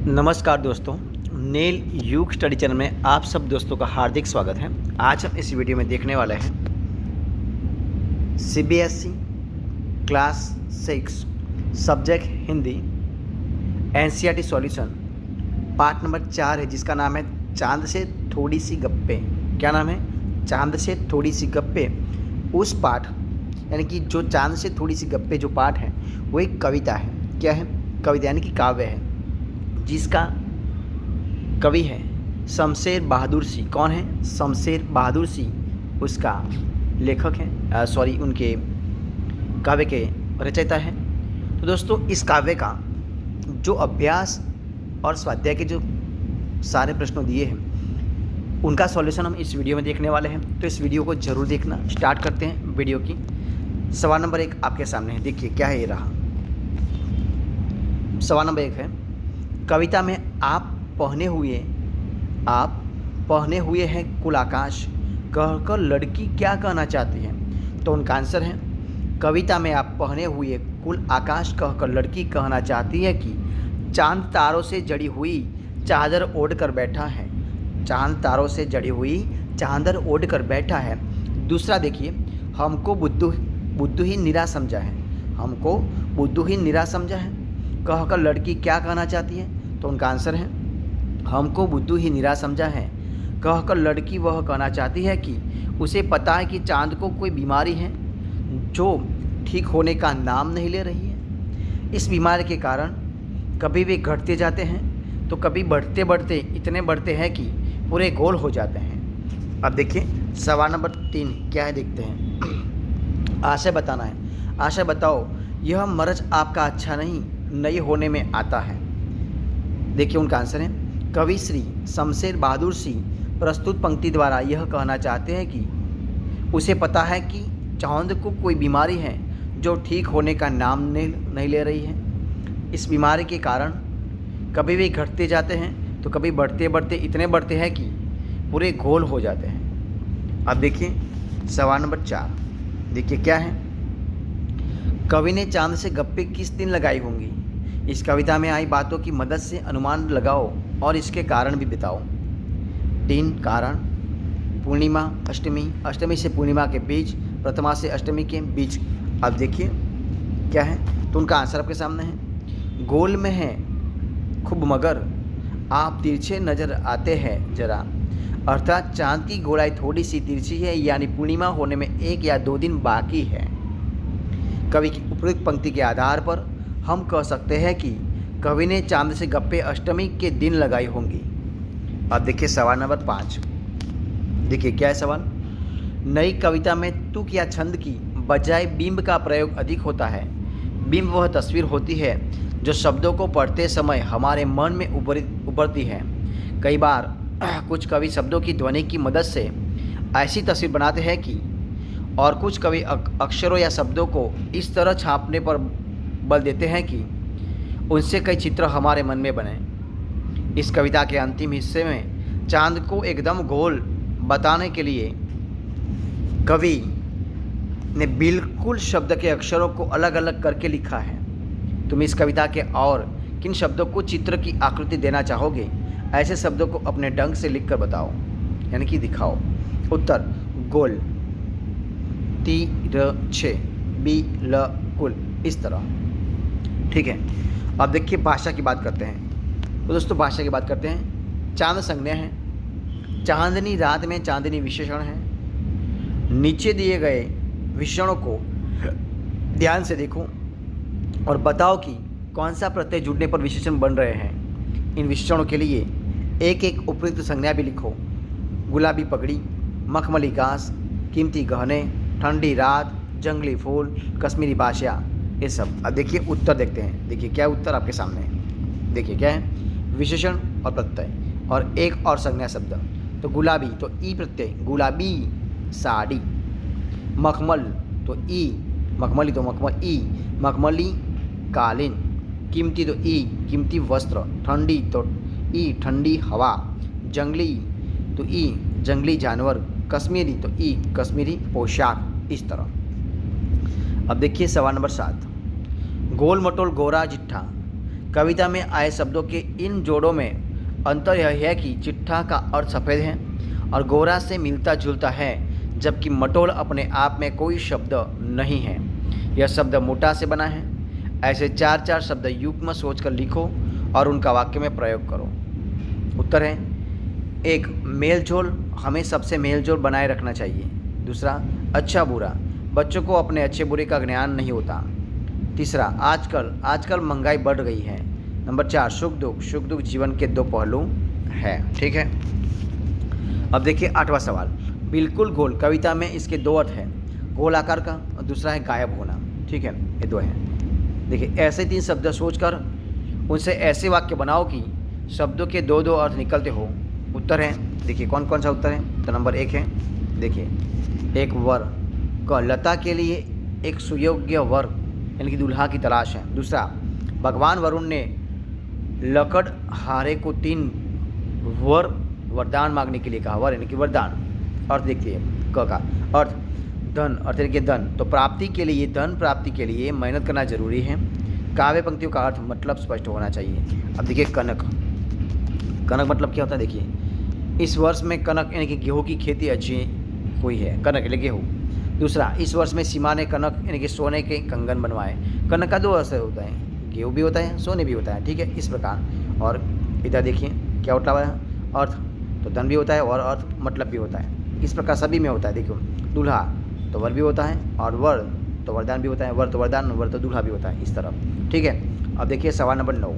नमस्कार दोस्तों, नेल युग स्टडी चैनल में आप सब दोस्तों का हार्दिक स्वागत है। आज हम इस वीडियो में देखने वाले हैं CBSE class 6 subject Hindi NCERT solution part number 4 है, जिसका नाम है चांद से थोड़ी सी गप्पे। क्या नाम है? चांद से थोड़ी सी गप्पे। उस पाठ यानी कि जो चांद से थोड़ी सी गप्पे जो पाठ है वो एक कविता है। क्या है? कविता यानी कि काव्य है, जिसका कवि है शमशेर बहादुर सी। कौन है? शमशेर बहादुर सी उसका लेखक है, उनके काव्य के रचयिता है। तो दोस्तों, इस काव्य का जो अभ्यास और स्वाध्याय के जो सारे प्रश्नों दिए हैं उनका सॉल्यूशन हम इस वीडियो में देखने वाले हैं, तो इस वीडियो को ज़रूर देखना। स्टार्ट करते हैं वीडियो की। सवाल नंबर 1 आपके सामने है, देखिए क्या है। ये रहा सवाल नंबर 1 है, कविता में आप पहने हुए हैं कुल आकाश, कहकर लड़की क्या कहना चाहती है? तो उनका आंसर है, कविता में आप पहने हुए कुल आकाश कहकर लड़की कहना चाहती है कि चांद तारों से जड़ी हुई चादर ओढ़ कर बैठा है। चांद तारों से जड़ी हुई चादर ओढ़ कर बैठा है। दूसरा देखिए, हमको बुद्धू ही निरा समझा है। हमको बुद्धू ही निरा समझा है कहकर लड़की क्या कहना चाहती है? तो उनका आंसर है, हमको बुद्धू ही निरा समझा है कहकर लड़की वह कहना चाहती है कि उसे पता है कि चांद को कोई बीमारी है जो ठीक होने का नाम नहीं ले रही है। इस बीमारी के कारण कभी वे घटते जाते हैं तो कभी बढ़ते बढ़ते इतने बढ़ते हैं कि पूरे गोल हो जाते हैं। अब देखिए सवाल नंबर 3 क्या है, देखते हैं। आशय बताना है। आशय बताओ, यह मर्ज आपका अच्छा नहीं होने में आता है। देखिए उनका आंसर है, कवि श्री शमशेर बहादुर सी प्रस्तुत पंक्ति द्वारा यह कहना चाहते हैं कि उसे पता है कि चांद को कोई बीमारी है जो ठीक होने का नाम नहीं ले रही है। इस बीमारी के कारण कभी भी घटते जाते हैं तो कभी बढ़ते बढ़ते इतने बढ़ते हैं कि पूरे गोल हो जाते हैं। अब देखिए सवाल नंबर 4, देखिए क्या है। कवि ने चांद से गप्पे किस दिन लगाई होंगी? इस कविता में आई बातों की मदद से अनुमान लगाओ और इसके कारण भी बताओ। 3 कारण: पूर्णिमा, अष्टमी से पूर्णिमा के बीच, प्रथमा से अष्टमी के बीच। अब देखिए क्या है, तो उनका आंसर आपके सामने है। गोल में है खूब मगर आप तिरछे नज़र आते हैं जरा, अर्थात चांद की गोलाई थोड़ी सी तिरछी है, यानी पूर्णिमा होने में 1 या 2 दिन बाकी है। कवि की उपयुक्त पंक्ति के आधार पर हम कह सकते हैं कि कवि ने चांद से गप्पे अष्टमी के दिन लगाई होंगी। अब देखिए सवाल नंबर 5, देखिए क्या है सवाल। नई कविता में तुक या छंद की बजाय बिंब का प्रयोग अधिक होता है। बिंब वह तस्वीर होती है जो शब्दों को पढ़ते समय हमारे मन में उभरती है। कई बार कुछ कवि शब्दों की ध्वनि की मदद से ऐसी तस्वीर बनाते हैं कि, और कुछ कवि अक्षरों या शब्दों को इस तरह छापने पर बल देते हैं कि उनसे कई चित्र हमारे मन में बने। इस कविता के अंतिम हिस्से में चांद को एकदम गोल बताने के लिए कवि ने बिल्कुल शब्द के अक्षरों को अलग अलग करके लिखा है। तुम इस कविता के और किन शब्दों को चित्र की आकृति देना चाहोगे? ऐसे शब्दों को अपने ढंग से लिखकर बताओ, यानी कि दिखाओ। उत्तर: गोल, तिरछे, बिल्कुल इस तरह। ठीक है। अब देखिए भाषा की बात करते हैं। तो दोस्तों भाषा की बात करते हैं। चांद संज्ञा है, चांदनी रात में चांदनी विशेषण है। नीचे दिए गए विशेषणों को ध्यान से देखो और बताओ कि कौन सा प्रत्यय जुड़ने पर विशेषण बन रहे हैं। इन विशेषणों के लिए एक एक उपयुक्त संज्ञा भी लिखो। गुलाबी पगड़ी, मखमली घास, कीमती गहने, ठंडी रात, जंगली फूल, कश्मीरी बाशिया, ये सब। अब देखिए उत्तर देखते हैं। देखिए क्या उत्तर आपके सामने है। देखिए क्या है, विशेषण और प्रत्यय और एक और संज्ञा शब्द। तो गुलाबी तो ई प्रत्यय, गुलाबी साड़ी। मखमल तो ई, मखमली तो ई, मखमली कालीन। कीमती तो ई, कीमती वस्त्र। ठंडी तो ई, ठंडी हवा। जंगली तो ई, जंगली जानवर। कश्मीरी तो ई, कश्मीरी पोशाक। इस तरह। अब देखिए सवाल नंबर 7, गोल मटोल गोरा जिट्ठा कविता में आए शब्दों के इन जोड़ों में अंतर यह है कि चिट्ठा का अर्थ सफ़ेद है और गोरा से मिलता जुलता है, जबकि मटोल अपने आप में कोई शब्द नहीं है। यह शब्द मोटा से बना है। ऐसे 4-4 शब्द युग्म सोचकर लिखो और उनका वाक्य में प्रयोग करो। उत्तर है 1, मेलजोल, हमें सबसे मेलजोल बनाए रखना चाहिए। दूसरा, अच्छा बुरा, बच्चों को अपने अच्छे बुरे का ज्ञान नहीं होता। तीसरा, आजकल महंगाई बढ़ गई है। नंबर 4, सुख दुख जीवन के 2 पहलू हैं। ठीक है, अब देखिए 8वां सवाल। बिल्कुल गोल, कविता में इसके 2 अर्थ हैं, गोल आकार का और दूसरा है गायब होना। ठीक है, ये 2 हैं। देखिए ऐसे 3 शब्द सोचकर उनसे ऐसे वाक्य बनाओ कि शब्दों के 2-2 अर्थ निकलते हो। उत्तर है, देखिए कौन कौन सा उत्तर है। तो नंबर 1 है, देखिए, एक वर क, लता के लिए एक सुयोग्य वर यानी कि दूल्हा की तलाश है। दूसरा, भगवान वरुण ने लकड़हारे को 3 वरदान मांगने के लिए कहा। वर यानी कि वरदान। अर्थ देखिए क का अर्थ धन, अर्थ यानी कि धन, तो प्राप्ति के लिए, धन प्राप्ति के लिए मेहनत करना जरूरी है। काव्य पंक्तियों का अर्थ मतलब स्पष्ट होना चाहिए। अब देखिए कनक मतलब क्या होता है। देखिए इस वर्ष में कनक यानी कि गेहूँ की खेती अच्छी हुई है। कनक यानी गेहूँ। दूसरा, इस वर्ष में सीमा ने कनक यानी कि सोने के कंगन बनवाए। कनक का 2 असर होता है, गेहूँ भी होता है, सोने भी होता है। ठीक है, इस प्रकार। और इधर देखिए क्या होता है, अर्थ तो धन भी होता है और अर्थ मतलब भी होता है। इस प्रकार सभी में होता है। देखो दूल्हा तो वर भी होता है और वर तो वरदान भी होता है। वर तो वरदान, वर तो दूल्हा भी होता है, इस तरह। ठीक है, अब देखिए सवाल नंबर 9।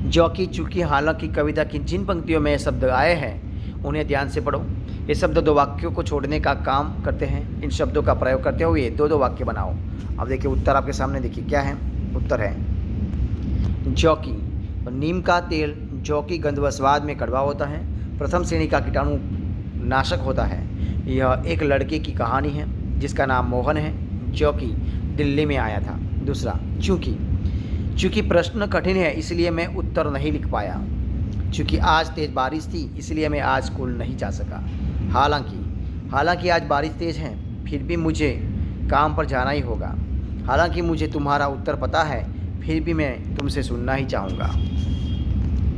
जो कि चूँकि हालांकि कविता की जिन पंक्तियों में ये शब्द आए हैं उन्हें ध्यान से पढ़ो। ये शब्द 2 वाक्यों को छोड़ने का काम करते हैं। इन शब्दों का प्रयोग करते हुए 2-2 वाक्य बनाओ। अब देखिए उत्तर आपके सामने, देखिए क्या है। उत्तर है जौ की, नीम का तेल जौ की गंध व स्वाद में कड़वा होता है। प्रथम श्रेणी का कीटाणु नाशक होता है। यह एक लड़के की कहानी है जिसका नाम मोहन है, जो कि दिल्ली में आया था। दूसरा, चूँकि प्रश्न कठिन है इसलिए मैं उत्तर नहीं लिख पाया। चूँकि आज तेज़ बारिश थी इसलिए मैं आज स्कूल नहीं जा सका। हालांकि आज बारिश तेज़ है फिर भी मुझे काम पर जाना ही होगा। हालांकि मुझे तुम्हारा उत्तर पता है फिर भी मैं तुमसे सुनना ही चाहूँगा।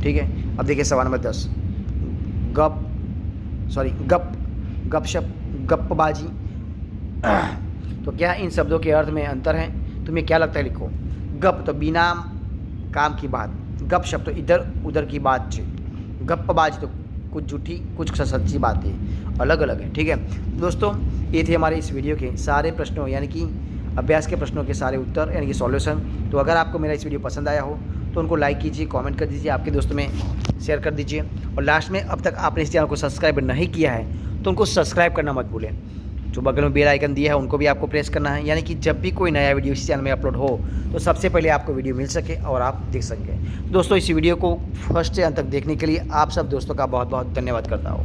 ठीक है, अब देखिए सवाल नंबर 10। गपशप, गप्पबाजी। तो क्या इन शब्दों के अर्थ में अंतर है? तुम्हें क्या लगता है? लिखो। गप तो बिना काम की बात, गपशप तो इधर उधर की बातचीत, गप्पबाजी तो कुछ झूठी कुछ सच्ची बातें, अलग अलग है। ठीक है दोस्तों, ये थे हमारे इस वीडियो के सारे प्रश्नों यानी कि अभ्यास के प्रश्नों के सारे उत्तर यानी कि सॉल्यूशन। तो अगर आपको मेरा इस वीडियो पसंद आया हो तो उनको लाइक कीजिए, कमेंट कर दीजिए, आपके दोस्तों में शेयर कर दीजिए। और लास्ट में अब तक आपने इस चैनल को सब्सक्राइब नहीं किया है तो उनको सब्सक्राइब करना मत भूलें। जो बगल में बेल आइकन दिया है उनको भी आपको प्रेस करना है, यानी कि जब भी कोई नया वीडियो इस चैनल में अपलोड हो तो सबसे पहले आपको वीडियो मिल सके और आप देख सकें। दोस्तों, इस वीडियो को फर्स्ट से अंत तक देखने के लिए आप सब दोस्तों का बहुत बहुत धन्यवाद करता हूँ।